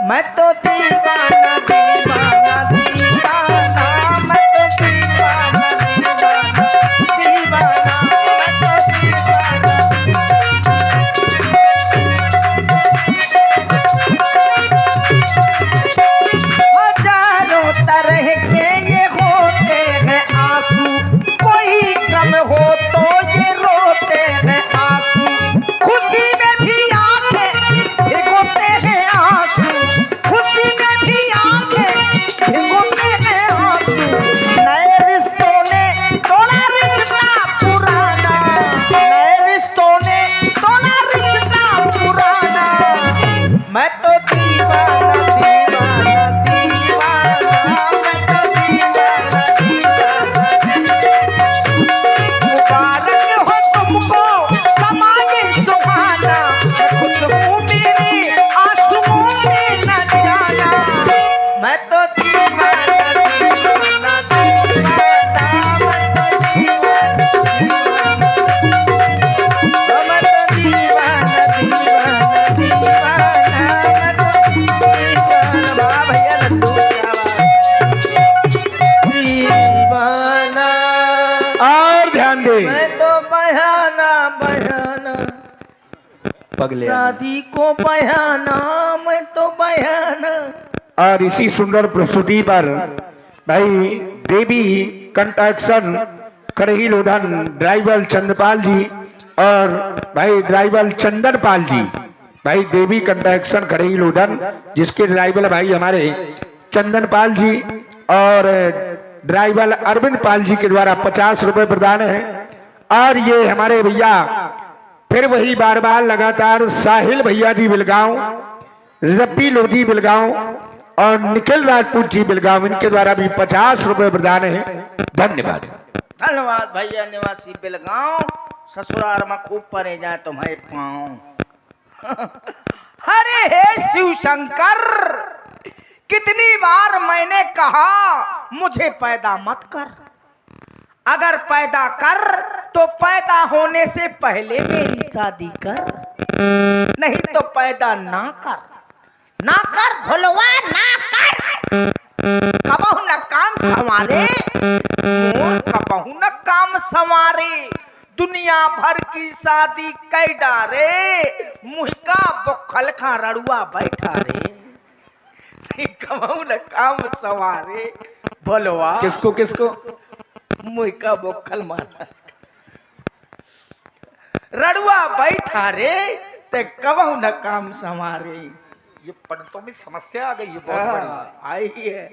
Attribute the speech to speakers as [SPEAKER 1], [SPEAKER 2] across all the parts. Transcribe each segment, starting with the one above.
[SPEAKER 1] मैं तो दीवाना दीवाना दीवाना, मैं तो दीवाना दीवाना दीवाना, मैं तो दीवाना। हजारों तरह के ये होते हैं आंसू, कोई कम हो तो ये रोते हैं आंसू, खुशी में भी आंखें भिगोते हैं आंसू, खुशी में भी आंखें भिगोते हैं आंसू। नए रिश्तों ने तोड़ा रिश्ता पुराना, नए रिश्तों ने तोड़ा रिश्ता पुराना, मैं तो दीवाना दीवाना दीवाना, मैं तो दीवाना दीवाना। मुबारक हो तुमको समाये सुहाना, खुशबू मेरे आंसुओं में न जाना, मैं तो दीवाना दीवाना दीवाना, मैं तो दीवाना दीवाना, मैं तो दीवाना दीवाना दीवाना, मैं तो दीवाना। वाह भैया लड्डू क्या बात है। दीवाना
[SPEAKER 2] और ध्यान दे
[SPEAKER 1] मैं तो बहाना बहाना,
[SPEAKER 2] पगले।
[SPEAKER 1] शादी को बहाना, मैं तो बहाना।
[SPEAKER 2] और इसी सुंदर प्रस्तुति पर भाई देवी कंस्ट्रक्शन करही लोधन ड्राइवर चंद्रपाल जी और भाई ड्राइवर चंदनपाल जी, भाई देवी कंस्ट्रक्शन करही लोधन जिसके ड्राइवर भाई हमारे चंदनपाल जी और ड्राइवर अरविंद पाल जी के द्वारा 50 रुपए प्रदान है। और ये हमारे भैया फिर वही बार बार लगातार साहिल भैया जी बिलगांव, रब्बी लोधी बिलगांव और निखिल राजपूत जी बिलगांव, इनके द्वारा भी 50 रुपए प्रदान है। धन्यवाद।
[SPEAKER 1] धन्यवाद भैया निवासी बिलगांव, ससुराल में खूब परे जाए तुम्हारे पाँव। अरे हे शिव शंकर, कितनी बार मैंने कहा मुझे पैदा मत कर, अगर पैदा कर तो पैदा होने से पहले मेरी शादी कर, नहीं तो पैदा ना कर, ना कर भुलवा ना कर। कबहू न काम संवारे मोर, कबहू न काम संवारे, दुनिया भर की शादी कै डारे, मुहिका बुखल खा रड़ुआ बैठा रे। कबहू न काम संवारे भुलवा
[SPEAKER 2] किसको किसको
[SPEAKER 1] मुहिका बुखल मारा रड़ुआ बैठा रे, ते कबहू न काम संवारे।
[SPEAKER 2] ये पंडितों में समस्या आ गई है बहुत बड़ी।
[SPEAKER 1] आई है,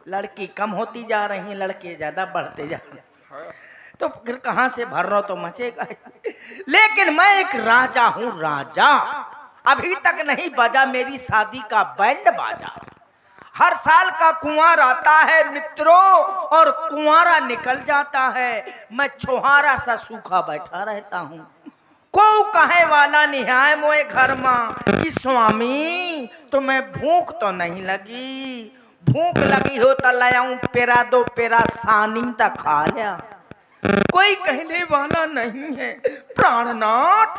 [SPEAKER 1] लड़की कम होती जा रही है, लड़के ज्यादा बढ़ते जा रहे हैं, तो फिर कहां से भर रहा तो मचेगा। लेकिन मैं एक राजा हूं, राजा। अभी तक नहीं बजा मेरी शादी का बैंड बाजा। हर साल का कुंवार आता है मित्रों और कुंवारा निकल जाता है, मैं छुहारा सा सूखा बैठा रहता हूं। को कहे वाला निहाय मोए घर मां कि स्वामी तुम्हें भूख तो नहीं लगी, भूख लगी हो तो लाऊं पेरा दो पेरा सानी तक खा लिया। कोई कहने वाला नहीं है प्राणनाथ,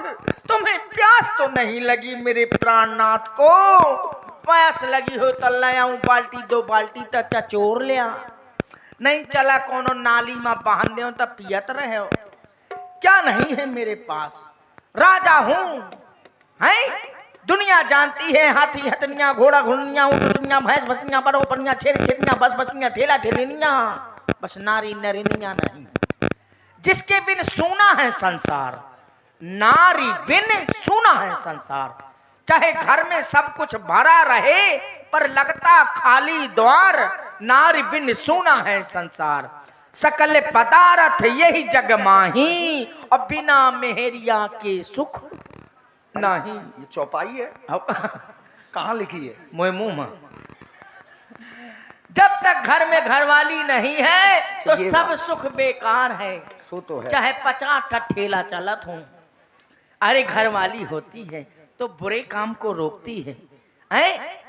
[SPEAKER 1] तुम्हें प्यास तो नहीं लगी मेरे प्राणनाथ को, प्यास लगी हो तो लाऊं बाल्टी दो बाल्टी तक चचोर लिया, नहीं चला कोनो नाली में बांध दो तो पियत रहे हो। क्या नहीं है मेरे पास, राजा हूं, हैं दुनिया जानती है, हाथी हथनिया घोड़ा घुड़निया ऊँटनिया भैंस भसनिया बड़ो पनिया छेर छेरिया बस बसनिया ठेला ठेलिनिया, बस नारी नरिनिया नहीं। जिसके बिन सूना है संसार, नारी बिन सूना है संसार। चाहे घर में सब कुछ भरा रहे पर लगता खाली द्वार, नारी बिन सूना है संसार। सकल पदार्थ यही जग माही, और बिना मेहरिया के सुख नहीं।
[SPEAKER 2] ये चौपाई है कहाँ लिखी है?
[SPEAKER 1] मोए मुंह में। जब तक घर में घरवाली नहीं है तो सब सुख बेकार है।
[SPEAKER 2] सो तो है।
[SPEAKER 1] चाहे 50 ठेला चलत हो, अरे घरवाली होती है तो बुरे काम को रोकती है, हैं?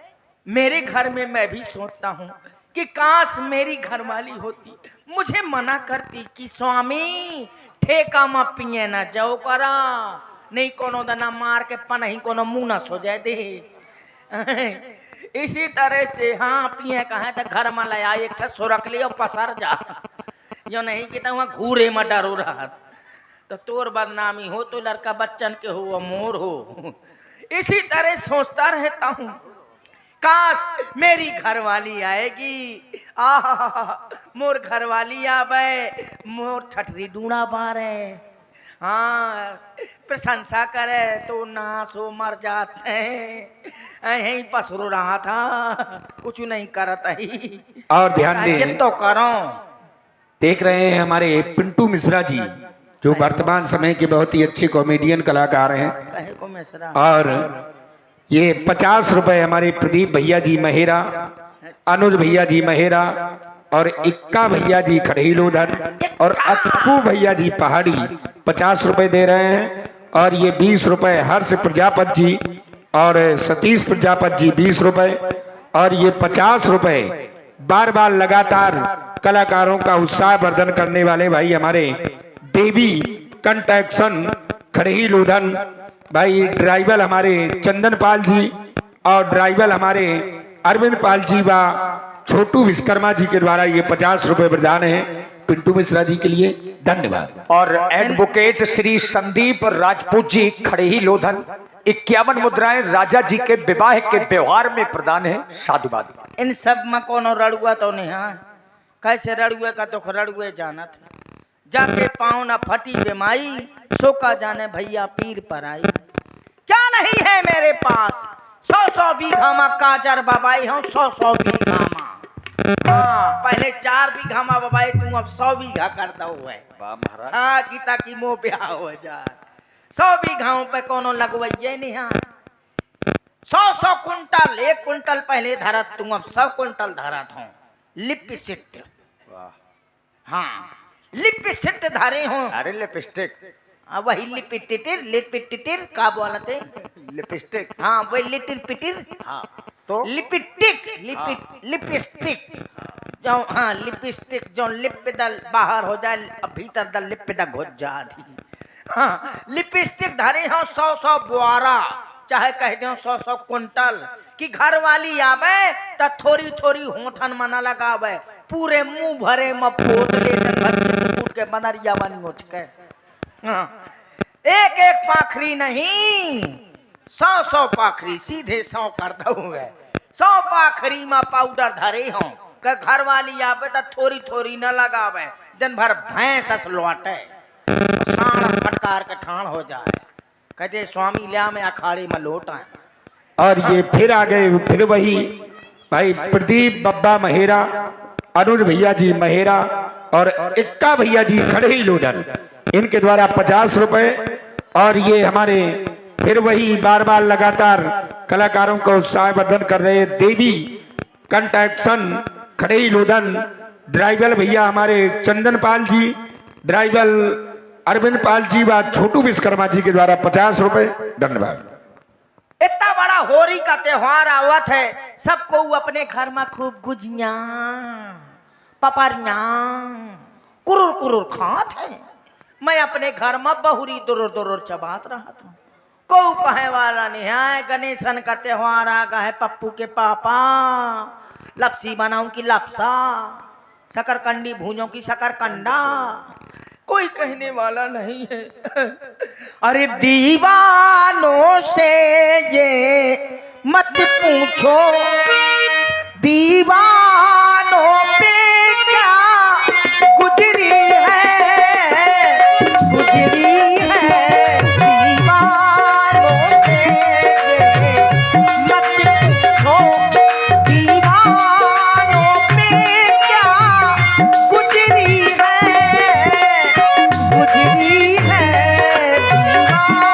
[SPEAKER 1] मेरे घर में मैं भी सोचता हूँ कि काश मेरी घरवाली होती, मुझे मना करती कि स्वामी ठेका में पिए ना जाओ करा, नहीं कोनो दना मार के पनही कोनो मुंह ना सो जाए दे। इसी तरह से हाँ पिए कहे तो घर में ले आए एक ठे सुरख लियो पसर जा यो नहीं कि तो वहाँ घूरे में डरो रहा तो तोर बदनामी हो तो लड़का बच्चन के हो मोर हो। इसी तरह सोचता रहता हूँ काश मेरी घरवाली आएगी मोर घरवाली आवे मोर ठठरी डूणा बारे हाँ प्रशंसा करे तो नाश हो मर जाते यही पसरो रहा था कुछ नहीं करता ही
[SPEAKER 2] और ध्यान दें
[SPEAKER 1] तो करो
[SPEAKER 2] देख रहे हैं हमारे पिंटू मिश्रा जी जो वर्तमान समय के बहुत ही अच्छे कॉमेडियन कलाकार हैं
[SPEAKER 1] कहे को मिश्रा
[SPEAKER 2] और ये 50 रुपए हमारे प्रदीप भैया जी महेरा, अनुज भैया जी महेरा और इक्का भैया जी खड़ीलोधन और अक्कू भैया जी पहाड़ी 50 रुपए दे रहे हैं। और ये 20 रुपए हर्ष प्रजापति जी और सतीश प्रजापति जी 20 रुपए और ये 50 रुपए बार बार लगातार कलाकारों का उत्साह वर्धन करने वाले भाई हमारे देवी कंस्ट्रक्शन खड़ीलोधन भाई ड्राइवर हमारे चंदन पाल जी और ड्राइवर हमारे अरविंद पाल जी व छोटू विश्वकर्मा जी के द्वारा ये 50 रुपए प्रदान है पिंटू मिश्रा जी के लिए धन्यवाद।
[SPEAKER 3] और एडवोकेट श्री संदीप राजपूत जी खड़ीलोधन 51 मुद्राएं राजा जी के विवाह के व्यवहार में प्रदान है साधुवाद।
[SPEAKER 1] इन सब में कोनो रड़ुआ तो नहीं हाँ कैसे रड़ुए का तो रड़ुए जाना था जाके पाँव न फटी बेमाई सो का जाने भैया पीर पर आई क्या नहीं है मेरे पास 100 बीघा में काजर बबाई हूँ 100 बीघा में हाँ पहले 4 बीघा में बबाई तू अब 100 बीघा करता हुआ है हाँ की ताकि मोह ब्याह हो जाए 100 बीघाओं पे कोनो लगवाइए नहीं हाँ 100 कुंटल 1 कुंटल पहले धरत तू अब 100 कुंटल धरत हूँ लिपसिट हाँ लिपसिट धरे हूँ
[SPEAKER 3] अरे लिपस्टिक
[SPEAKER 1] वही लिपिटिर का बोलते
[SPEAKER 3] लिपस्टिक
[SPEAKER 1] हाँ वही लिटिल पिटिर
[SPEAKER 3] हाँ तो
[SPEAKER 1] लिपिटिक लिपस्टिक जो हाँ लिपस्टिक जो लिप दल बाहर हो जाए भीतर दल लिप दल घुस जाती हाँ लिपस्टिक धरे हो 100 बुआरा चाहे कह दो 100 कुंटल कि घर वाली आवे तो थोड़ी थोड़ी होठन मना लगावे पूरे मुंह भरे में पोत ले टूट के बनरिया बनी उठ के हाँ एक पाखरी नहीं 100 पाखरी सीधे 100 कर दूंगा 100 पाखरी में पाउडर धरे हो के घर वाली आवे तो थोड़ी थोड़ी न लगावे दिन भर भैंस लौटे साण फटकार के ठाण हो जाए कहते स्वामी लिया में अखाड़े में लौट आए।
[SPEAKER 2] और ये फिर आ गए फिर वही भाई प्रदीप बब्बा महेरा अनुज भैया जी महेरा और इक्का भैया जी खड़ीलोधन इनके द्वारा 50 रुपए और ये हमारे फिर वही बार बार लगातार कलाकारों का उत्साह वर्धन कर रहे देवी कंस्ट्रक्शन खड़ीलोधन ड्राइवर भैया हमारे चंदन पाल जी ड्राइवर अरविंद पाल जी व छोटू विश्वकर्मा जी के द्वारा 50 रुपए धन्यवाद।
[SPEAKER 1] इतना बड़ा होरी का त्योहार आवत है सबको अपने घर में खूब गुजिया पपरिया कुरुर कुरुर खात है मैं अपने घर में बहुरी दुरुर दुरुर चबात रहा था को कहे वाला नहीं है गणेशन का त्योहार आ गया है पप्पू के पापा लपसी बनाऊं की लपसा शकरकंडी भूजों की शकरकंडा कोई कहने वाला नहीं है। अरे दीवानों से ये मत पूछो दीवानों पे क्या गुजरी है दीवानों से ये मत पूछो दीवानों पे क्या गुजरी है दीवानों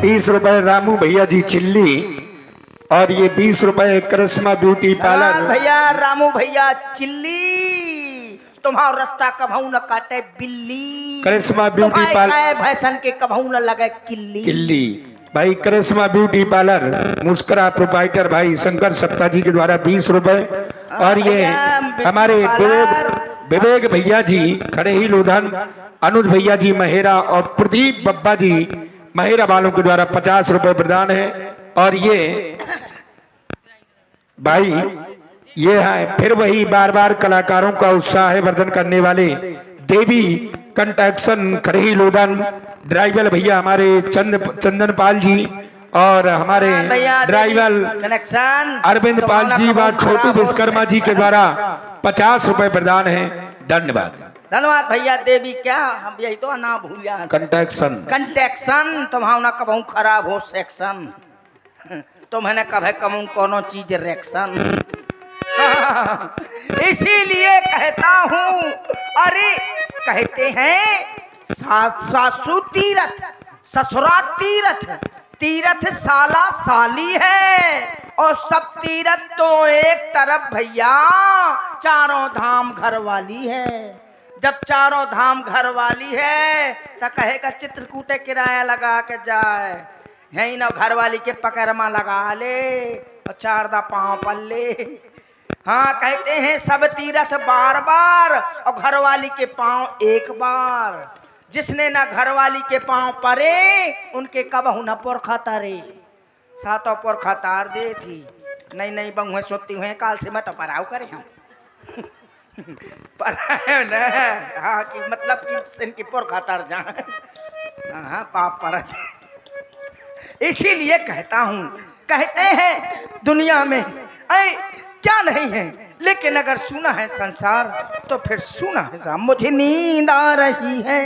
[SPEAKER 2] 20 रुपए रामू भैया जी चिल्ली, और ये 20 रुपए करिश्मा ब्यूटी पार्लर।
[SPEAKER 1] भैया रामू भैया चिल्ली, तुम्हारा रास्ता कभू न काटे बिल्ली,
[SPEAKER 2] करिश्मा ब्यूटी पार्लर
[SPEAKER 1] भैसन के कभू न लगे किल्ली।
[SPEAKER 2] किल्ली भाई, करिश्मा ब्यूटी पार्लर मुस्कुरा प्रोपाइटर भाई शंकर सप्ता जी के द्वारा 20 रुपए। और ये हमारे विवेक भैया जी खड़े ही लोधन, अनुज भैया जी महेरा और प्रदीप बब्बा जी महेरा वालों के द्वारा 50 रुपए प्रदान है। और ये भाई ये है फिर वही बार बार कलाकारों का उत्साह वर्धन करने वाले देवी कंस्ट्रक्शन खड़ही लोधन, ड्राइवर भैया हमारे चंदन पाल जी और हमारे ड्राइवर
[SPEAKER 1] कनेक्शन
[SPEAKER 2] अरविंद पाल जी व छोटू विश्वकर्मा जी के द्वारा 50 रुपए प्रदान है। धन्यवाद।
[SPEAKER 1] धन्यवाद भैया। देवी क्या हम यही तो ना भूलिया कंटेक्शन, तुम्हारा ना कबहू खराब हो सेक्शन, तुम्हें कभे कमू कोनो चीज रेक्शन। इसीलिए कहता हूँ, अरे कहते हैं सासू तीरथ ससुरा तीरथ, तीरथ साला साली है और सब तीरथ तो एक तरफ भैया चारों धाम घर वाली है। जब चारों धाम घर वाली है तो कहेगा चित्रकूटे किराया लगा के जाए, यही ना घर वाली के पकड़मा लगा ले और 4 दा पाँव पल्ले। हाँ कहते हैं सब तीरथ बार बार और घरवाली के पांव एक बार, जिसने ना घरवाली के पांव परे उनके कबहू न पुरखा तारे। सातों पुरखा तार दे थी, नहीं बहुएं सोती हुए काल से मैं तो पराव करे हम पराव न, हाँ कि मतलब कि इनकी पुरखा तार जाए, हाँ पाप पर। इसीलिए कहता हूँ, कहते हैं दुनिया में क्या नहीं है, लेकिन अगर सुना है संसार तो फिर सुना है। मुझे नींद आ रही है,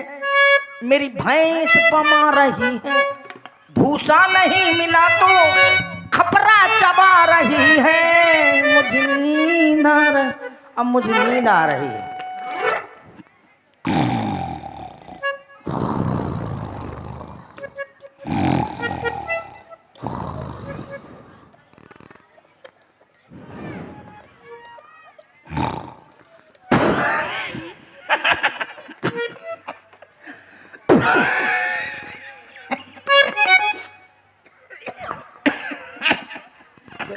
[SPEAKER 1] मेरी भैंस बमा रही है, भूसा नहीं मिला तो खपरा चबा रही है। मुझे नींद आ रही, अब मुझे नींद आ रही है।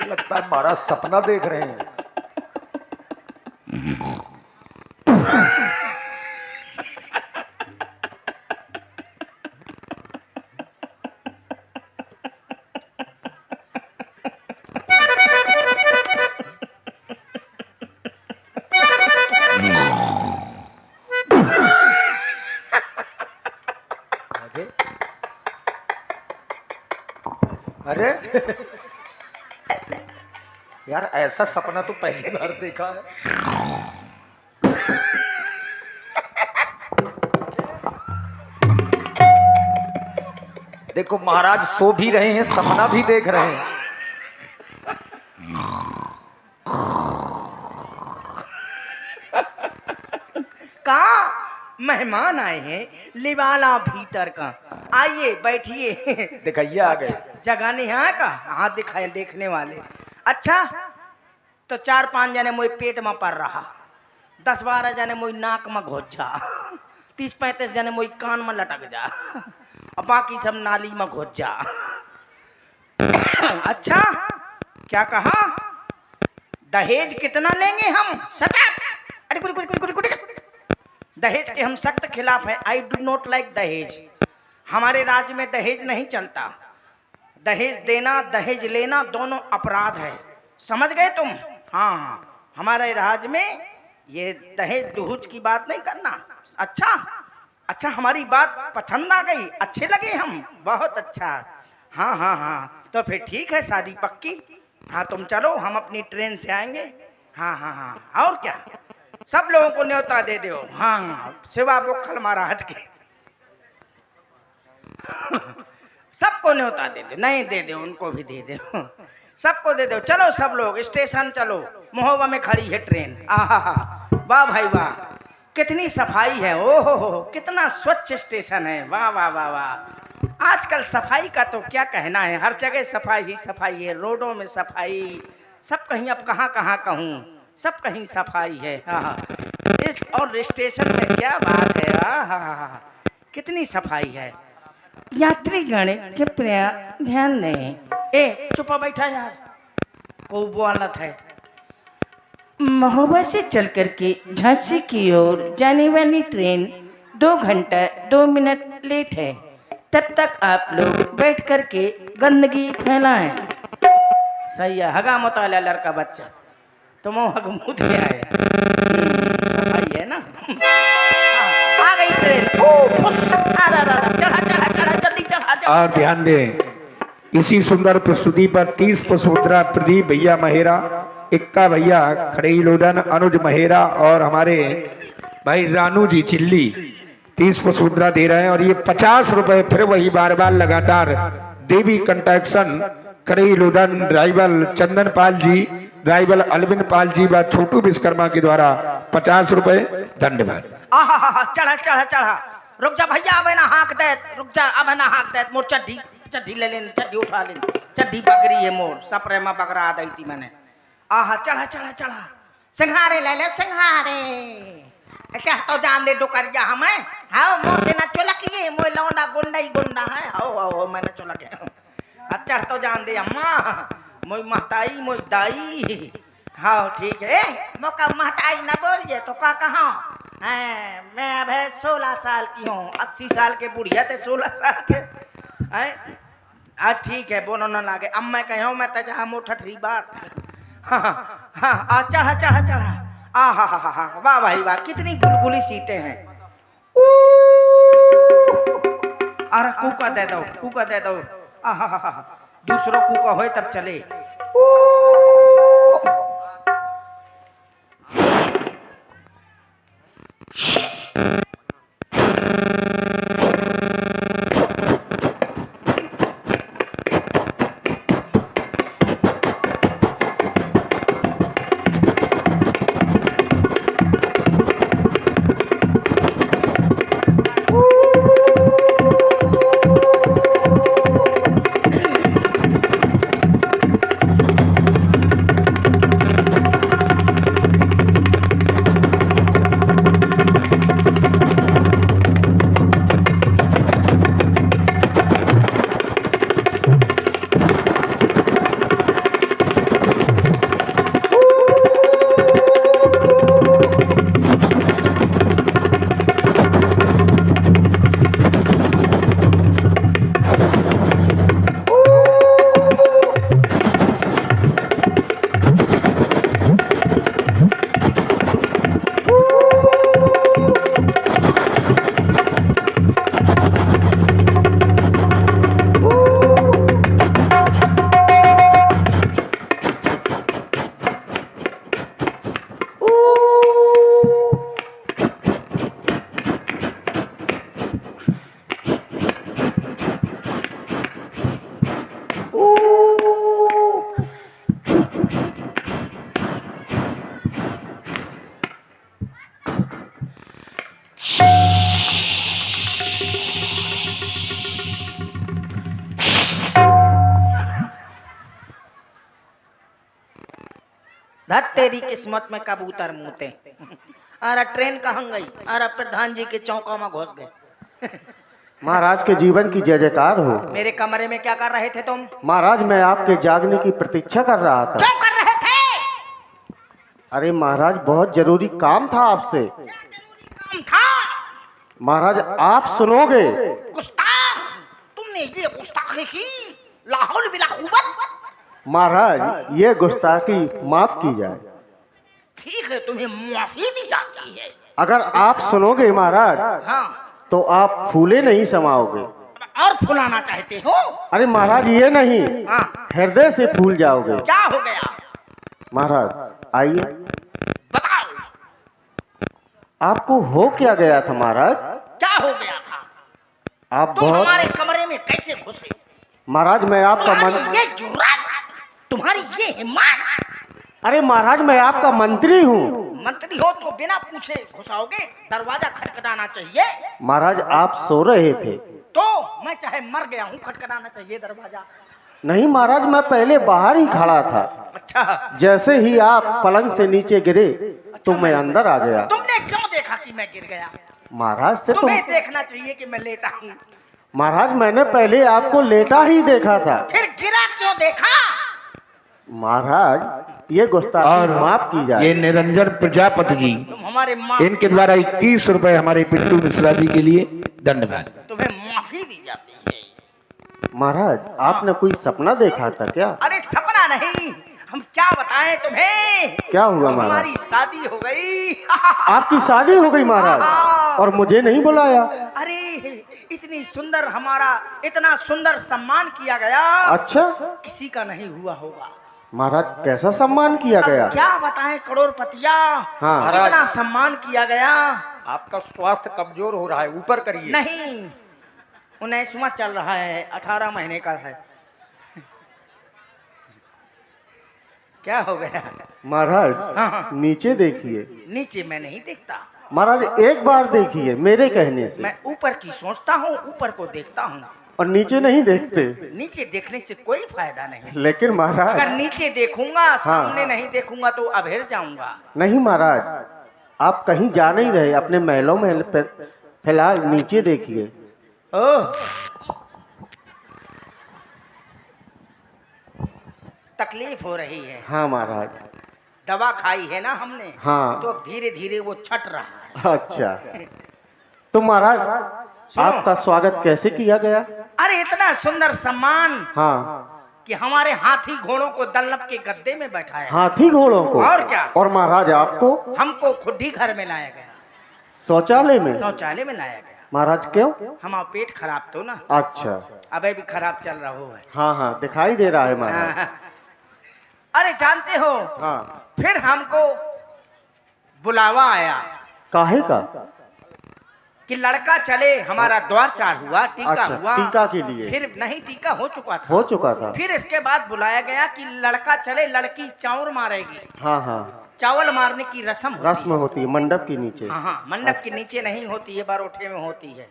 [SPEAKER 3] लगता है महाराज सपना देख रहे हैं। अरे यार ऐसा सपना तो पहली बार देखा है। देखो महाराज सो भी रहे हैं, सपना भी देख रहे हैं।
[SPEAKER 1] कहा मेहमान आए हैं, लिवाला भीतर का, आइए बैठिए।
[SPEAKER 3] दिखाइए आ गए
[SPEAKER 1] जगाने यहाँ का हाथ दिखाए देखने वाले। अच्छा तो 4-5 जने मोई पेट में पड़ रहा, 10-12 जने मोई नाक में घुस जा, 30-35 जने मोई कान में लटक जा और बाकी सब नाली में घुस जा। अच्छा क्या कहा, दहेज कितना लेंगे हम? अरे कुछ दहेज के हम सख्त खिलाफ हैं। आई डू नॉट लाइक दहेज। हमारे राज्य में दहेज नहीं चलता। दहेज देना दहेज लेना दोनों अपराध है, समझ गए तुम? हाँ, हमारे राज्य में ये दहेज दुहूज की बात नहीं करना। अच्छा हमारी बात पसंद आ गई, अच्छे लगे हम, बहुत अच्छा। हाँ तो फिर ठीक है, शादी पक्की। हाँ तुम चलो, हम अपनी ट्रेन से आएंगे। हाँ और क्या, सब लोगों को न्योता दे दो। हाँ सिवा बुखल महाराज के सबको न्योता दे दो, नहीं दे दो उनको भी दे दो, सबको दे दो। चलो सब लोग स्टेशन चलो, महोबा में खड़ी है ट्रेन। वाह भाई वाह, कितनी सफाई है, ओहो कितना स्वच्छ स्टेशन है, वाह वाह वाह वाह। आजकल सफाई का तो क्या कहना है, हर जगह सफाई ही सफाई है, रोडों में सफाई, सब कहीं, अब कहाँ कहाँ कहूँ, सब कहीं सफाई है। हाँ, और स्टेशन में क्या बात है, हाँ, कितनी सफाई है। यात्रीगण कृपया ध्यान दें। ए चुपा बैठा यार, को बोलत है। महोबा से चल करके झांसी की ओर जाने वाली ट्रेन 2 घंटा 2 मिनट लेट है, तब तक आप लोग बैठ करके गंदगी फैलाएं। सही है, हगा मत वाला लड़का बच्चा, तुम हग मुँह दिया है, सफाई है ना। आ गई ट्रेन, चढ़ा चढ़ा चढ़ा, जल्दी चढ़ा चढ़ा।
[SPEAKER 2] और ध्यान दें, इसी सुंदर प्रस्तुति पर 30 पशुमुद्रा प्रदीप भैया महेरा, इक्का भैया खड़ेही लोधन, अनुज महेरा और हमारे भाई रानू जी चिल्ली 30 पशुमुद्रा दे रहे हैं। और ये 50 रुपए फिर वही बार बार लगातार देवी construction खड़ेही लोधन, driver Chandan Pal ji, driver Arvind Pal ji व छोटू विश्वकर्मा के द्वारा 50 रुपए धन्यवाद।
[SPEAKER 1] आहा, चढ़ा चढ़ा चढ़ा, रुक जा भैया, अब ना हाँक दे, रुक जा, अब ना हाँक दे, मोर चड्डी चड्डी ले लेन, चड्डी उठा लेन, चड्डी बकरी है मोर, सपरे में बकरा आ दी थी मैंने। आहा, चढ़ा चढ़ा चढ़ा, सिंघारे ले ले सिंघारे, अच्छा तो जान दे डुकरिया हमें, हाँ मोर से न चुलकिए, मोर लौंडा गुंडा ही गुंडा है, हो मैंने चुलके, अच्छा तो जान दे अम्मा, मोई महताई मोई दाई, हाँ ठीक है, मोका महताई न बोलिए तो का कहा, मैं अब 16 साल की हूँ, 80 साल के बुढ़िया थे 16 साल के, ठीक है, बोलो न लागे, अब मैं कहूँ मैं तजा मुँह ठठरी बात, हाँ, चढ़ा चढ़ा चढ़ा, हा, वाह भाई वाह, कितनी गुलगुली सीटें हैं। अरे कूका दे दो, कूका दे दो, आहा, दूसरों कूका होए तब चले। धत तेरी किस्मत में कबूतर मुते। अरे ट्रेन कहाँ गई? अरे प्रधान जी के चौका में घुस गए।
[SPEAKER 4] महाराज के जीवन की जय जयकार हो।
[SPEAKER 1] मेरे कमरे में क्या कर रहे थे तुम?
[SPEAKER 4] महाराज मैं आपके जागने की प्रतीक्षा कर रहा था।
[SPEAKER 1] क्यों कर रहे थे?
[SPEAKER 4] अरे महाराज बहुत जरूरी काम था आपसे।
[SPEAKER 1] काम था?
[SPEAKER 4] महाराज आप सुनोगे।
[SPEAKER 1] गुस्ताख, तुमने ये गुस्ताखी की? लाहौल बिला खूबत।
[SPEAKER 4] महाराज ये गुस्ताखी माफ की जाए।
[SPEAKER 1] ठीक है, तुम्हें माफी दी जाती है।
[SPEAKER 4] अगर आप सुनोगे महाराज
[SPEAKER 1] हाँ,
[SPEAKER 4] तो आप फूले नहीं समाओगे।
[SPEAKER 1] और फुलाना चाहते हो?
[SPEAKER 4] अरे महाराज ये नहीं,
[SPEAKER 1] हाँ,
[SPEAKER 4] हृदय से फूल जाओगे।
[SPEAKER 1] क्या हो गया?
[SPEAKER 4] महाराज आइए
[SPEAKER 1] बताओ,
[SPEAKER 4] आपको हो क्या गया था महाराज?
[SPEAKER 1] क्या हो गया था?
[SPEAKER 4] आप
[SPEAKER 1] तुम
[SPEAKER 4] बहुत
[SPEAKER 1] हमारे कमरे में कैसे घुसे?
[SPEAKER 4] महाराज मैं आपका
[SPEAKER 1] तुम्हारी ये जुर्रत, तुम्हारी ये हिम्मत।
[SPEAKER 4] अरे महाराज मैं आपका मंत्री हूँ।
[SPEAKER 1] मंत्री हो तो बिना पूछे घुसाओगे? दरवाजा खटखटाना चाहिए।
[SPEAKER 4] महाराज आप सो रहे थे।
[SPEAKER 1] तो मैं चाहे मर गया हूँ, खटखटाना चाहिए दरवाजा।
[SPEAKER 4] नहीं महाराज, मैं पहले बाहर ही खड़ा था।
[SPEAKER 1] अच्छा,
[SPEAKER 4] जैसे ही आप पलंग से नीचे गिरे तो मैं अंदर आ गया।
[SPEAKER 1] तुमने क्यों देखा कि मैं गिर गया?
[SPEAKER 4] महाराज से
[SPEAKER 1] तुम्हें देखना चाहिए कि मैं लेटा हूँ।
[SPEAKER 4] महाराज मैंने पहले आपको लेटा ही देखा था।
[SPEAKER 1] फिर गिरा क्यों देखा?
[SPEAKER 4] महाराज ये गुस्ताखी
[SPEAKER 2] और
[SPEAKER 4] माफ की जाए।
[SPEAKER 2] ये निरंजन प्रजापति जी,
[SPEAKER 1] तुम हमारे माँ,
[SPEAKER 2] इनके द्वारा 21 रुपए हमारे पिंटू मिश्रा जी के लिए धन्यवाद।
[SPEAKER 1] तुम्हें माफी दी जाती है।
[SPEAKER 4] महाराज आपने कोई सपना देखा था क्या?
[SPEAKER 1] अरे सपना नहीं, हम क्या बताएं तुम्हें।
[SPEAKER 4] क्या हुआ महाराज?
[SPEAKER 1] हमारी शादी हो गई।
[SPEAKER 4] आपकी शादी हो गई महाराज, और मुझे नहीं बुलाया?
[SPEAKER 1] अरे इतनी सुंदर, हमारा इतना सुंदर सम्मान किया गया,
[SPEAKER 4] अच्छा
[SPEAKER 1] किसी का नहीं हुआ होगा।
[SPEAKER 4] महाराज कैसा सम्मान किया
[SPEAKER 1] अब
[SPEAKER 4] गया?
[SPEAKER 1] क्या बताएं करोड़पतिया,
[SPEAKER 4] हाँ।
[SPEAKER 1] इतना सम्मान किया गया।
[SPEAKER 3] आपका स्वास्थ्य कमजोर हो रहा है, ऊपर करिए।
[SPEAKER 1] नहीं, 19वां चल रहा है, 18 महीने का है। क्या हो गया?
[SPEAKER 4] महाराज
[SPEAKER 1] हाँ।
[SPEAKER 4] नीचे देखिए।
[SPEAKER 1] नीचे मैं नहीं देखता,
[SPEAKER 4] महाराज एक बार देखिए मेरे कहने से।
[SPEAKER 1] मैं ऊपर की सोचता हूँ, ऊपर को देखता हूँ।
[SPEAKER 4] और नीचे नहीं देखते?
[SPEAKER 1] नीचे देखने से कोई फायदा नहीं।
[SPEAKER 4] लेकिन
[SPEAKER 1] अगर
[SPEAKER 4] महाराज
[SPEAKER 1] नीचे देखूंगा, सामने नहीं देखूंगा तो अभेर जाऊंगा।
[SPEAKER 4] नहीं महाराज, आप कहीं जा नहीं रहे अपने महलों में, फिलहाल नीचे देखिए।
[SPEAKER 1] ओह, तकलीफ हो रही है।
[SPEAKER 4] हाँ महाराज।
[SPEAKER 1] दवा खाई है ना हमने,
[SPEAKER 4] हाँ।
[SPEAKER 1] तो अब धीरे धीरे वो छट रहा है।
[SPEAKER 4] अच्छा तो महाराज आपका स्वागत कैसे किया गया?
[SPEAKER 1] अरे इतना सुंदर सम्मान
[SPEAKER 4] हाँ।
[SPEAKER 1] कि हमारे हाथी घोड़ों को दल्लभ के गद्दे में बैठाया।
[SPEAKER 4] हाथी घोड़ों को?
[SPEAKER 1] और क्या?
[SPEAKER 4] और महाराज आपको?
[SPEAKER 1] हमको खुद ही घर में लाया गया,
[SPEAKER 4] शौचालय में?
[SPEAKER 1] शौचालय में लाया गया।
[SPEAKER 4] महाराज क्यों?
[SPEAKER 1] हमारा पेट खराब तो ना,
[SPEAKER 4] अच्छा।
[SPEAKER 1] अबे भी खराब चल रहा हो है।
[SPEAKER 4] हाँ हाँ दिखाई दे रहा है महाराज।
[SPEAKER 1] अरे जानते हो,
[SPEAKER 4] हाँ।
[SPEAKER 1] फिर हमको बुलावा आया
[SPEAKER 4] काहे का?
[SPEAKER 1] कि लड़का चले, हमारा द्वार चार हुआ, टीका
[SPEAKER 4] अच्छा,
[SPEAKER 1] हुआ।
[SPEAKER 4] टीका के लिए?
[SPEAKER 1] फिर नहीं, टीका हो चुका था।
[SPEAKER 4] हो चुका था।
[SPEAKER 1] फिर इसके बाद बुलाया गया कि लड़का चले, लड़की चाउर मारेगी।
[SPEAKER 4] हाँ हाँ
[SPEAKER 1] चावल मारने की रस्म होती
[SPEAKER 4] रस्म होती है मंडप के नीचे।
[SPEAKER 1] है। हाँ हाँ, मंडप के नीचे नहीं होती है, बारोठे में होती है।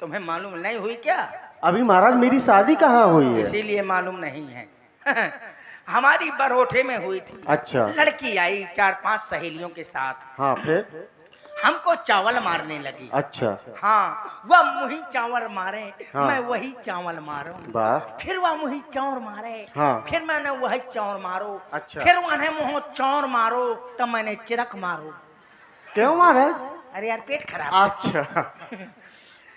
[SPEAKER 1] तुम्हें मालूम नहीं हुई क्या?
[SPEAKER 4] अभी महाराज मेरी शादी कहाँ हुई है?
[SPEAKER 1] इसीलिए मालूम नहीं है। हमारी बरोठे में हुई थी।
[SPEAKER 4] अच्छा।
[SPEAKER 1] लड़की आई 4-5 सहेलियों के साथ,
[SPEAKER 4] हाँ फिर?
[SPEAKER 1] हमको चावल मारने लगी।
[SPEAKER 4] अच्छा।
[SPEAKER 1] हाँ, वह मुही चावल मारे,
[SPEAKER 4] हाँ।
[SPEAKER 1] मैं वही चावल मारूं।
[SPEAKER 4] वाह।
[SPEAKER 1] फिर वह मुही चावल मारे,
[SPEAKER 4] हाँ।
[SPEAKER 1] फिर मैंने वही चावल मारो।
[SPEAKER 4] अच्छा।
[SPEAKER 1] फिर उन्हें मुँह चावल मारो, तब मैंने चिरक मारो।
[SPEAKER 4] क्यों महाराज?
[SPEAKER 1] अरे यार पेट खराब है।
[SPEAKER 4] अच्छा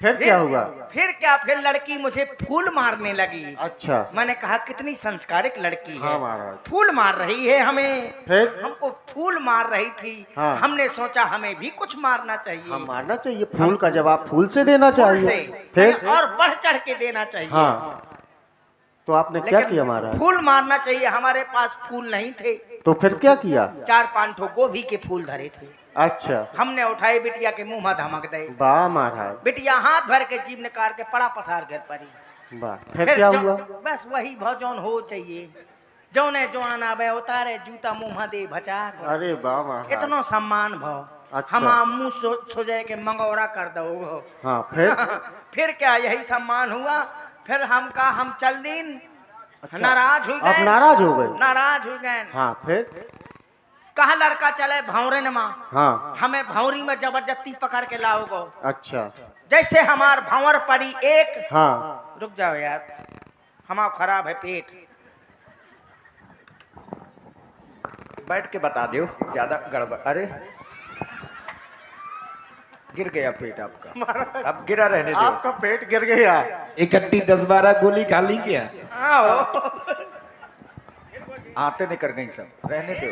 [SPEAKER 4] फिर क्या हुआ?
[SPEAKER 1] फिर क्या, फिर लड़की मुझे फूल मारने लगी।
[SPEAKER 4] अच्छा।
[SPEAKER 1] मैंने कहा कितनी संस्कारिक लड़की है।
[SPEAKER 4] हाँ महाराज।
[SPEAKER 1] फूल मार रही है हमें।
[SPEAKER 4] फिर?
[SPEAKER 1] हमको फूल मार रही थी।
[SPEAKER 4] हाँ।
[SPEAKER 1] हमने सोचा हमें भी कुछ मारना चाहिए।
[SPEAKER 4] हाँ मारना चाहिए, फूल का जवाब फूल से देना
[SPEAKER 1] फूल
[SPEAKER 4] चाहिए।
[SPEAKER 1] से
[SPEAKER 4] फिर?
[SPEAKER 1] और बढ़ चढ़ के देना चाहिए।
[SPEAKER 4] हाँ तो आपने क्या
[SPEAKER 1] लेकिन
[SPEAKER 4] किया महाराज?
[SPEAKER 1] फूल मारना चाहिए, हमारे पास फूल नहीं थे।
[SPEAKER 4] तो फिर क्या किया?
[SPEAKER 1] 4-5 ठो गोभी के फूल धरे थे।
[SPEAKER 4] अच्छा।
[SPEAKER 1] हमने उठाए, बिटिया के मुंह में धमक दे।
[SPEAKER 4] वाह महाराज।
[SPEAKER 1] बिटिया हाथ भर के जीभ निकाल के पड़ा पसार घर पड़ी।
[SPEAKER 4] वाह। फिर क्या हुआ?
[SPEAKER 1] बस वही भजौन हो चाहिए, जौने जवान आवे उतारे जूता मुंह दे भचा।
[SPEAKER 4] अरे वाह महाराज।
[SPEAKER 1] इतनो सम्मान भाव।
[SPEAKER 4] अच्छा।
[SPEAKER 1] हम मुंह सोचे के मंगौरा कर दो।
[SPEAKER 4] हाँ फिर?
[SPEAKER 1] फिर क्या, यही सम्मान हुआ। फिर हम चल दिन।
[SPEAKER 4] अच्छा।
[SPEAKER 1] नाराज हो गए।
[SPEAKER 4] आप नाराज हो गए?
[SPEAKER 1] नाराज हो गए।
[SPEAKER 4] हाँ फिर?
[SPEAKER 1] कहा लड़का चले भौरे न माँ।
[SPEAKER 4] हाँ।
[SPEAKER 1] हमें भौरी में जबरदस्ती पकड़ के लाओगो।
[SPEAKER 4] अच्छा।
[SPEAKER 1] जैसे हमार भंवर पड़ी एक।
[SPEAKER 4] हाँ।
[SPEAKER 1] रुक जाओ यार, हमारा खराब है पेट।
[SPEAKER 3] बैठ के बता दो, ज्यादा गड़बड़। अरे गिर गया पेट आपका, अब गिरा रहने दो।
[SPEAKER 4] आपका पेट गिर गया?
[SPEAKER 2] इकट्ठी 10-12 गोली खा ली क्या?
[SPEAKER 1] आओ।
[SPEAKER 3] आते नहीं कर गई सब, रहने दो।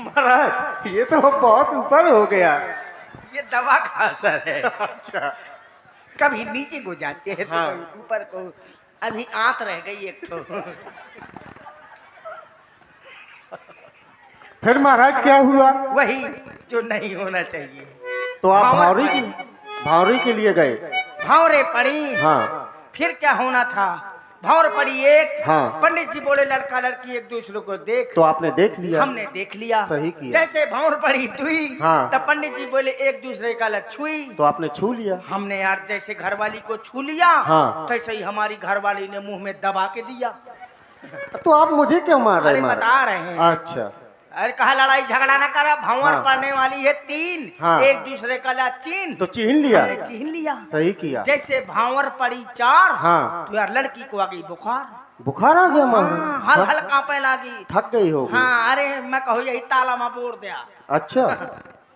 [SPEAKER 4] महाराज ये तो बहुत ऊपर हो गया।
[SPEAKER 1] ये दवा का असर है।
[SPEAKER 4] अच्छा।
[SPEAKER 1] कभी नीचे को जाते हैं तो
[SPEAKER 4] हाँ।
[SPEAKER 1] कभी ऊपर को। अभी आंत रह गई एक तो।
[SPEAKER 4] फिर महाराज क्या हुआ?
[SPEAKER 1] वही जो नहीं होना चाहिए।
[SPEAKER 4] तो आप
[SPEAKER 1] भंवर
[SPEAKER 4] भावरी के लिए गए?
[SPEAKER 1] भंवरे पड़ी।
[SPEAKER 4] हाँ।
[SPEAKER 1] फिर क्या होना था, भौर पड़ी एक।
[SPEAKER 4] हाँ।
[SPEAKER 1] पंडित जी बोले लड़का लड़की एक दूसरे को देख।
[SPEAKER 4] तो आपने देख लिया?
[SPEAKER 1] हमने देख लिया।
[SPEAKER 4] सही किया।
[SPEAKER 1] जैसे भौर पड़ी दुई।
[SPEAKER 4] हाँ।
[SPEAKER 1] तब पंडित जी बोले एक दूसरे का छुई।
[SPEAKER 4] तो आपने छू लिया?
[SPEAKER 1] हमने यार जैसे घरवाली को छू लिया,
[SPEAKER 4] हाँ।
[SPEAKER 1] तैसे ही हमारी घरवाली ने मुंह में दबा के दिया।
[SPEAKER 4] तो आप मुझे क्यों मार रहे
[SPEAKER 1] अरे
[SPEAKER 4] हैं?
[SPEAKER 1] बता रहे हैं।
[SPEAKER 4] अच्छा।
[SPEAKER 1] अरे कहा लड़ाई झगड़ा ना करा, भंवर
[SPEAKER 4] हाँ।
[SPEAKER 1] पड़ने वाली है 3।
[SPEAKER 4] हाँ।
[SPEAKER 1] एक दूसरे का चीन।
[SPEAKER 4] तो चीन लिया?
[SPEAKER 1] हमने चीन लिया।
[SPEAKER 4] सही किया।
[SPEAKER 1] जैसे भावर पड़ी 4।
[SPEAKER 4] हाँ।
[SPEAKER 1] तो यार लड़की को आ गई बुखार।
[SPEAKER 4] बुखार आ गया?
[SPEAKER 1] हाँ,
[SPEAKER 4] मार
[SPEAKER 1] हल हल कांपे लगी।
[SPEAKER 4] थक गई होगी।
[SPEAKER 1] हाँ, अरे मैं कहूँ यही ताला में बोर दिया।
[SPEAKER 4] अच्छा।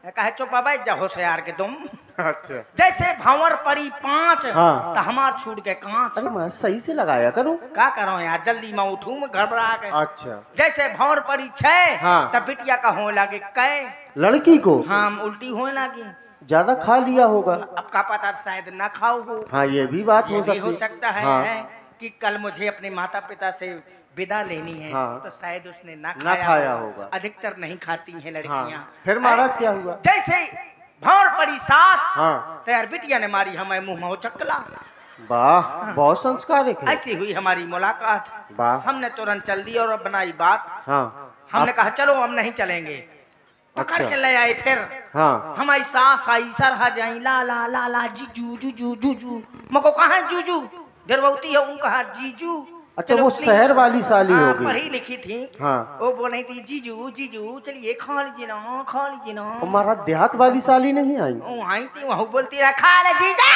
[SPEAKER 1] कहे चुप बैठ जा होशियार के तुम।
[SPEAKER 4] अच्छा।
[SPEAKER 1] जैसे भावर पड़ी 5।
[SPEAKER 4] हाँ।
[SPEAKER 1] तो हमार छूट के कांच।
[SPEAKER 4] अरे मैं सही से लगाया करूं।
[SPEAKER 1] क्या करो यार, जल्दी मैं उठूं, मैं घबरा के।
[SPEAKER 4] अच्छा।
[SPEAKER 1] जैसे भौर पड़ी 6।
[SPEAKER 4] हाँ।
[SPEAKER 1] तब बिटिया का होने लगे कै।
[SPEAKER 4] लड़की को?
[SPEAKER 1] हाँ, उल्टी होने लगी।
[SPEAKER 4] ज्यादा खा लिया होगा।
[SPEAKER 1] अब का पता शायद ना खाओ हो।
[SPEAKER 4] हाँ, ये भी बात
[SPEAKER 1] ये
[SPEAKER 4] हो
[SPEAKER 1] भी
[SPEAKER 4] सकती
[SPEAKER 1] हो सकता है,
[SPEAKER 4] हाँ।
[SPEAKER 1] कि कल मुझे अपने माता पिता से विदा लेनी है।
[SPEAKER 4] हाँ।
[SPEAKER 1] तो शायद उसने ना
[SPEAKER 4] ना
[SPEAKER 1] खाया,
[SPEAKER 4] खाया होगा।
[SPEAKER 1] अधिकतर नहीं खाती हैं लड़कियां।
[SPEAKER 4] हाँ। फिर महाराज क्या हुआ?
[SPEAKER 1] जैसे भौर पड़ी 7।
[SPEAKER 4] हाँ।
[SPEAKER 1] तो यार बिटिया ने मारी हमें मुंह में चकला।
[SPEAKER 4] वाह, बहुत संस्कारिक है।
[SPEAKER 1] ऐसी हुई हमारी मुलाकात।
[SPEAKER 4] वाह।
[SPEAKER 1] हमने तुरंत चल दी और बनाई बात।
[SPEAKER 4] हाँ।
[SPEAKER 1] हमने कहा चलो हम नहीं चलेंगे। पकड़
[SPEAKER 4] अच्छा।
[SPEAKER 1] के ले आए फिर।
[SPEAKER 4] हाँ।
[SPEAKER 1] हमारी सास आई, सरहा जाई, ला ला ला ला जीजू जूजू जूजू। मको कहा जूजू दरवती है, उन कहा जीजू।
[SPEAKER 4] अच्छा,
[SPEAKER 1] चलो
[SPEAKER 4] वो
[SPEAKER 1] प्लीज।
[SPEAKER 4] शहर वाली साली
[SPEAKER 1] हाँ,
[SPEAKER 4] होगी।
[SPEAKER 1] पढ़ी लिखी थी।
[SPEAKER 4] हाँ।
[SPEAKER 1] वो बोल रही थी जीजू जीजू चलिए खा लीजिए ना, खा लीजिए ना।
[SPEAKER 4] और महाराज देहात वाली साली नहीं आई?
[SPEAKER 1] वो आई थी, वहाँ बोलती रहा खा ले जीजा,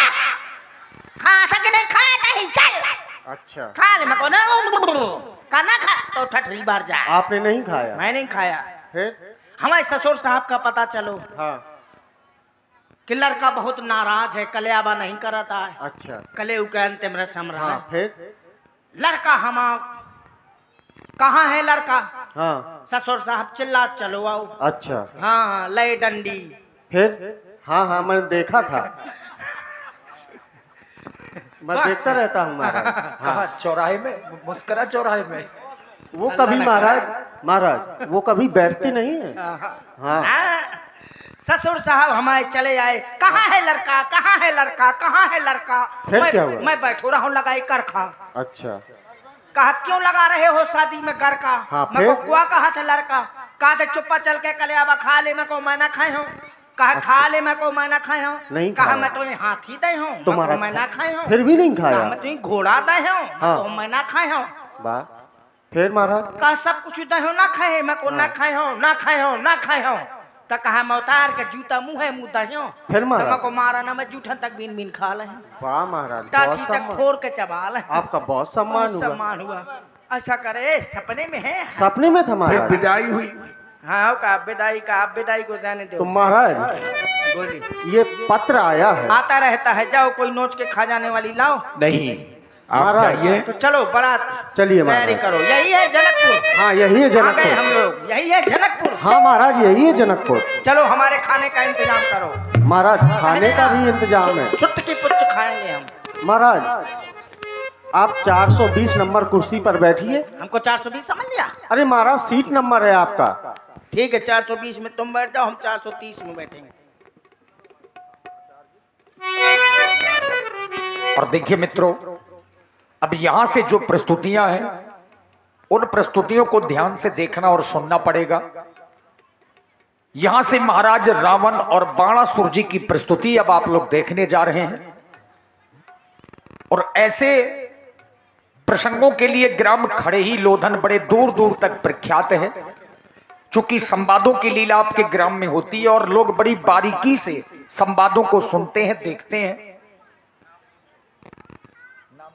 [SPEAKER 1] खा सके नहीं, खा नहीं, चल
[SPEAKER 4] अच्छा।
[SPEAKER 1] खा ले। मको ना का ना खा तो ठठरी बार जा।
[SPEAKER 4] आपने नहीं खाया?
[SPEAKER 1] मैं नहीं खाया।
[SPEAKER 4] फिर?
[SPEAKER 1] हमारे ससुर साहब का पता चलो
[SPEAKER 4] हाँ।
[SPEAKER 1] कि लड़का बहुत नाराज है, कलेआबा नहीं करता है।
[SPEAKER 4] अच्छा।
[SPEAKER 1] कले के अंतिम रस्म रहा।
[SPEAKER 4] हाँ। फिर?
[SPEAKER 1] लड़का हम कहाँ है लड़का?
[SPEAKER 4] हाँ।
[SPEAKER 1] ससुर साहब चिल्ला चलो आओ।
[SPEAKER 4] अच्छा।
[SPEAKER 1] हाँ, ले डंडी।
[SPEAKER 4] फिर? हाँ हाँ, मैंने देखा था। मैं देखता रहता हूँ महाराज।
[SPEAKER 3] कहा
[SPEAKER 4] हाँ।
[SPEAKER 3] चौराहे में, मुस्करा चौराहे में।
[SPEAKER 4] वो कभी महाराज वो कभी बैठती नहीं है। हाँ।
[SPEAKER 1] हाँ, ससुर साहब हमारे चले आए। कहाँ है लड़का, कहाँ है लड़का, कहाँ है लड़का?
[SPEAKER 4] फिर क्या हुआ?
[SPEAKER 1] मैं बैठो रहा हूँ लगाई कर खा।
[SPEAKER 4] अच्छा।
[SPEAKER 1] कहा क्यों लगा रहे हो शादी में घर का?
[SPEAKER 4] हाँ,
[SPEAKER 1] मैं को
[SPEAKER 4] फिर?
[SPEAKER 1] कुआ कहा था लड़का। कहा था चुप्पा चल के कलेआबा खा ले, मैं को मैं ना खाए हूँ। कहा खा ले, मैं को मैं ना खाए हूँ।
[SPEAKER 4] नहीं
[SPEAKER 1] कहा
[SPEAKER 4] खाया।
[SPEAKER 1] मैं तो हाथी दे हूँ,
[SPEAKER 4] तुम्हारा
[SPEAKER 1] मैं ना खाए हूँ।
[SPEAKER 4] फिर भी नहीं खाया?
[SPEAKER 1] कहा मैं तो घोड़ा दे हूँ,
[SPEAKER 4] हाँ।
[SPEAKER 1] तो मैं ना खाए हूँ।
[SPEAKER 4] वाह। फिर महाराज?
[SPEAKER 1] कहा सब कुछ दे हो ना खाए, मैं को ना खाए हो, ना खाए हो, ना खाए हो। तो कहा मैं उतार के जूता मुँह है मुँह दे हूँ।
[SPEAKER 4] फिर
[SPEAKER 1] तो
[SPEAKER 4] महाराज?
[SPEAKER 1] मैं को मारा ना, मैं जूठन तक बीन बीन खा ले,
[SPEAKER 4] वाह महाराज, बहुत
[SPEAKER 1] टाटी तक
[SPEAKER 4] सम्मान।
[SPEAKER 1] फोड़ के चबा ले।
[SPEAKER 4] आपका बहुत सम्मान हुआ।
[SPEAKER 1] सम्मान हुआ। ऐसा करे सपने में है।
[SPEAKER 4] सपने में था
[SPEAKER 2] फिर
[SPEAKER 4] महाराज?
[SPEAKER 2] विदाई हुई।
[SPEAKER 1] हाँ, का विदाई का, आप विदाई को जाने दो।
[SPEAKER 4] तो महाराज
[SPEAKER 1] बोली
[SPEAKER 4] ये पत्र आया है।
[SPEAKER 1] आता रहता है, जाओ कोई नोच के खा जाने वाली लाओ।
[SPEAKER 2] नहीं, आप
[SPEAKER 4] महाराज।
[SPEAKER 2] चाहिए।
[SPEAKER 1] तो चलो बारात
[SPEAKER 4] चलिए
[SPEAKER 1] तैयारी
[SPEAKER 4] महाराज।
[SPEAKER 1] करो। यही है जनकपुर।
[SPEAKER 4] हाँ, यही है
[SPEAKER 1] आ गए हम
[SPEAKER 4] जनकपुर।
[SPEAKER 1] लोग, यही है जनकपुर।
[SPEAKER 4] हाँ महाराज, यही है जनकपुर।
[SPEAKER 1] चलो हमारे खाने का इंतजाम करो।
[SPEAKER 4] महाराज खाने का भी इंतजाम है।
[SPEAKER 1] सुट की पुच्छ खाएंगे हम।
[SPEAKER 4] महाराज आप 420 नंबर कुर्सी पर बैठिए।
[SPEAKER 1] हमको 420 समझ लिया?
[SPEAKER 4] अरे महाराज सीट नंबर है आपका।
[SPEAKER 1] ठीक है, 420 में तुम बैठ जाओ, हम 430 में बैठेंगे।
[SPEAKER 3] और देखिए मित्रों, अब यहां से जो प्रस्तुतियां हैं, उन प्रस्तुतियों को ध्यान से देखना और सुनना पड़ेगा। यहां से महाराज रावण और बाणासुर जी की प्रस्तुति अब आप लोग देखने जा रहे हैं। और ऐसे प्रसंगों के लिए ग्राम खड़ेही लोधन बड़े दूर दूर तक प्रख्यात है। चूंकि संवादों की लीला आपके ग्राम में होती है और लोग बड़ी बारीकी से संवादों को सुनते हैं, देखते हैं।